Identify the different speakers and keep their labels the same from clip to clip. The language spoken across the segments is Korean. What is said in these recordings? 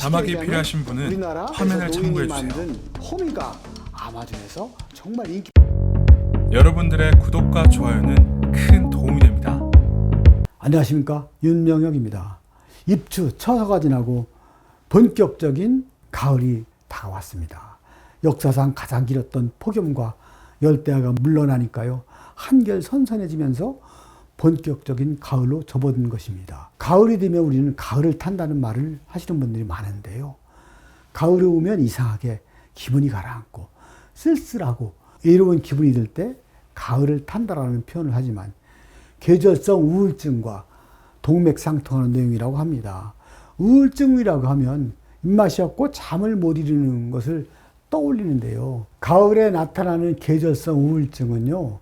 Speaker 1: 자막이 필요하신 분은
Speaker 2: 우리나라
Speaker 1: 화면을 참고해
Speaker 2: 노인이
Speaker 1: 주세요.
Speaker 2: 만든 호미가 아마존에서 정말 인기.
Speaker 1: 여러분들의 구독과 좋아요는 큰 도움이 됩니다.
Speaker 2: 안녕하십니까, 윤명혁입니다. 입추 처서가 지나고 본격적인 가을이 다가왔습니다. 역사상 가장 길었던 폭염과 열대야가 물러나니까요, 한결 선선해지면서 본격적인 가을로 접어든 것입니다. 가을이 되면 우리는 가을을 탄다는 말을 하시는 분들이 많은데요, 가을이 오면 이상하게 기분이 가라앉고 쓸쓸하고 외로운 기분이 들 때 가을을 탄다라는 표현을 하지만 계절성 우울증과 동맥상통하는 내용이라고 합니다. 우울증이라고 하면 입맛이 없고 잠을 못 이루는 것을 떠올리는데요, 가을에 나타나는 계절성 우울증은요,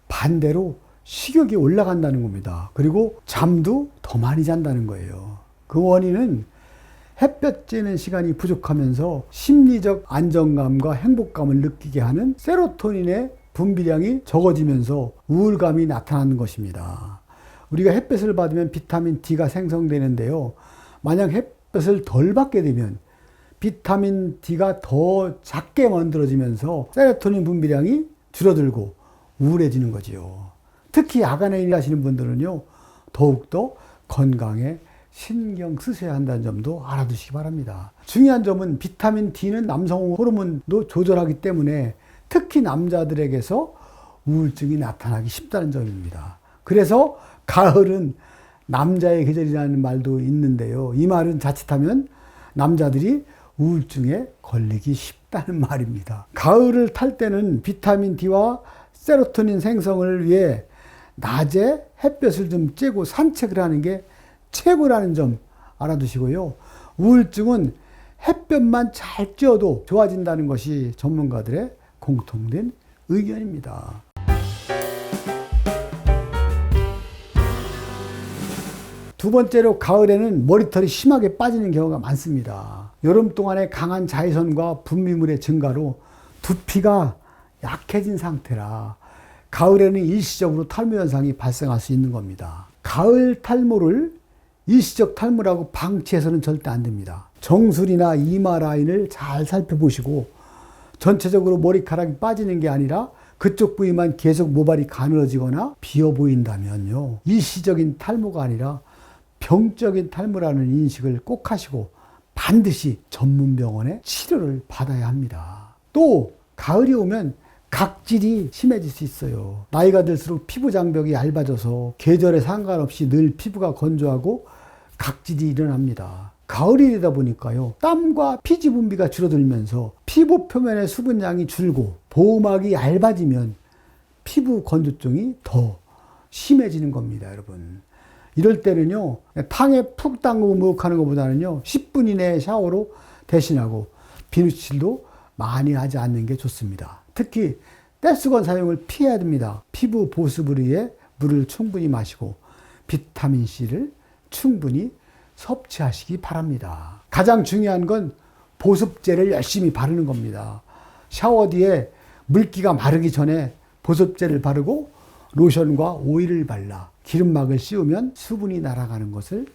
Speaker 2: 반대로 식욕이 올라간다는 겁니다. 그리고 잠도 더 많이 잔다는 거예요. 그 원인은 햇볕 쬐는 시간이 부족하면서 심리적 안정감과 행복감을 느끼게 하는 세로토닌의 분비량이 적어지면서 우울감이 나타나는 것입니다. 우리가 햇볕을 받으면 비타민 D가 생성되는데요, 만약 햇볕을 덜 받게 되면 비타민 D가 더 작게 만들어지면서 세로토닌 분비량이 줄어들고 우울해지는 거지요. 특히 야간에 일하시는 분들은요, 더욱더 건강에 신경 쓰셔야 한다는 점도 알아두시기 바랍니다. 중요한 점은 비타민 D는 남성 호르몬도 조절하기 때문에 특히 남자들에게서 우울증이 나타나기 쉽다는 점입니다. 그래서 가을은 남자의 계절이라는 말도 있는데요, 이 말은 자칫하면 남자들이 우울증에 걸리기 쉽다는 말입니다. 가을을 탈 때는 비타민 D와 세로토닌 생성을 위해 낮에 햇볕을 좀 쬐고 산책을 하는 게 최고라는 점 알아두시고요, 우울증은 햇볕만 잘 쬐어도 좋아진다는 것이 전문가들의 공통된 의견입니다. 두 번째로, 가을에는 머리털이 심하게 빠지는 경우가 많습니다. 여름 동안에 강한 자외선과 분비물의 증가로 두피가 약해진 상태라 가을에는 일시적으로 탈모 현상이 발생할 수 있는 겁니다. 가을 탈모를 일시적 탈모라고 방치해서는 절대 안 됩니다. 정수리나 이마 라인을 잘 살펴보시고 전체적으로 머리카락이 빠지는 게 아니라 그쪽 부위만 계속 모발이 가늘어지거나 비어 보인다면요, 일시적인 탈모가 아니라 병적인 탈모라는 인식을 꼭 하시고 반드시 전문병원에 치료를 받아야 합니다. 또 가을이 오면 각질이 심해질 수 있어요. 나이가 들수록 피부 장벽이 얇아져서 계절에 상관없이 늘 피부가 건조하고 각질이 일어납니다. 가을이 되다 보니까요, 땀과 피지 분비가 줄어들면서 피부 표면의 수분량이 줄고 보호막이 얇아지면 피부 건조증이 더 심해지는 겁니다, 여러분. 이럴 때는요, 탕에 푹 담그고 목욕하는 것보다는요, 10분 이내에 샤워로 대신하고 비누칠도 많이 하지 않는 게 좋습니다. 특히 떼수건 사용을 피해야 됩니다. 피부 보습을 위해 물을 충분히 마시고 비타민C를 충분히 섭취하시기 바랍니다. 가장 중요한 건 보습제를 열심히 바르는 겁니다. 샤워 뒤에 물기가 마르기 전에 보습제를 바르고 로션과 오일을 발라 기름막을 씌우면 수분이 날아가는 것을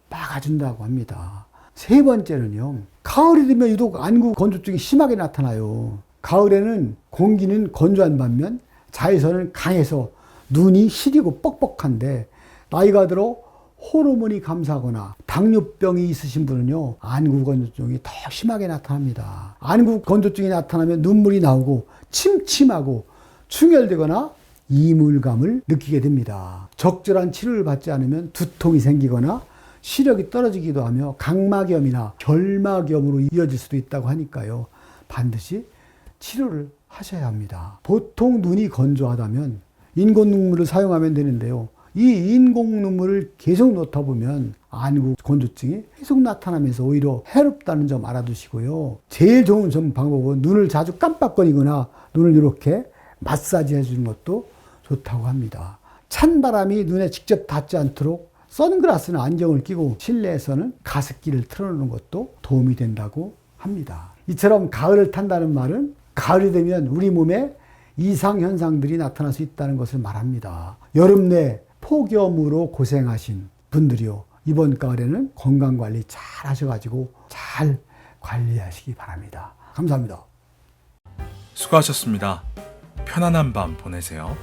Speaker 2: 막아준다고 합니다. 세 번째는요, 가을이 되면 유독 안구 건조증이 심하게 나타나요. 가을에는 공기는 건조한 반면 자외선은 강해서 눈이 시리고 뻑뻑한데, 나이가 들어 호르몬이 감소하거나 당뇨병이 있으신 분은요, 안구 건조증이 더 심하게 나타납니다. 안구 건조증이 나타나면 눈물이 나오고 침침하고 충혈되거나 이물감을 느끼게 됩니다. 적절한 치료를 받지 않으면 두통이 생기거나 시력이 떨어지기도 하며 각막염이나 결막염으로 이어질 수도 있다고 하니까요, 반드시 치료를 하셔야 합니다. 보통 눈이 건조하다면 인공 눈물을 사용하면 되는데요, 이 인공 눈물을 계속 넣다 보면 안구 건조증이 계속 나타나면서 오히려 해롭다는 점 알아두시고요, 제일 좋은 방법은 눈을 자주 깜빡거리거나 눈을 이렇게 마사지 해주는 것도 좋다고 합니다. 찬바람이 눈에 직접 닿지 않도록 선글라스나 안경을 끼고 실내에서는 가습기를 틀어놓는 것도 도움이 된다고 합니다. 이처럼 가을을 탄다는 말은 가을이 되면 우리 몸에 이상현상들이 나타날 수 있다는 것을 말합니다. 여름 내 폭염으로 고생하신 분들이요, 이번 가을에는 건강관리 잘 하셔가지고 잘 관리하시기 바랍니다. 감사합니다.
Speaker 1: 수고하셨습니다. 편안한 밤 보내세요.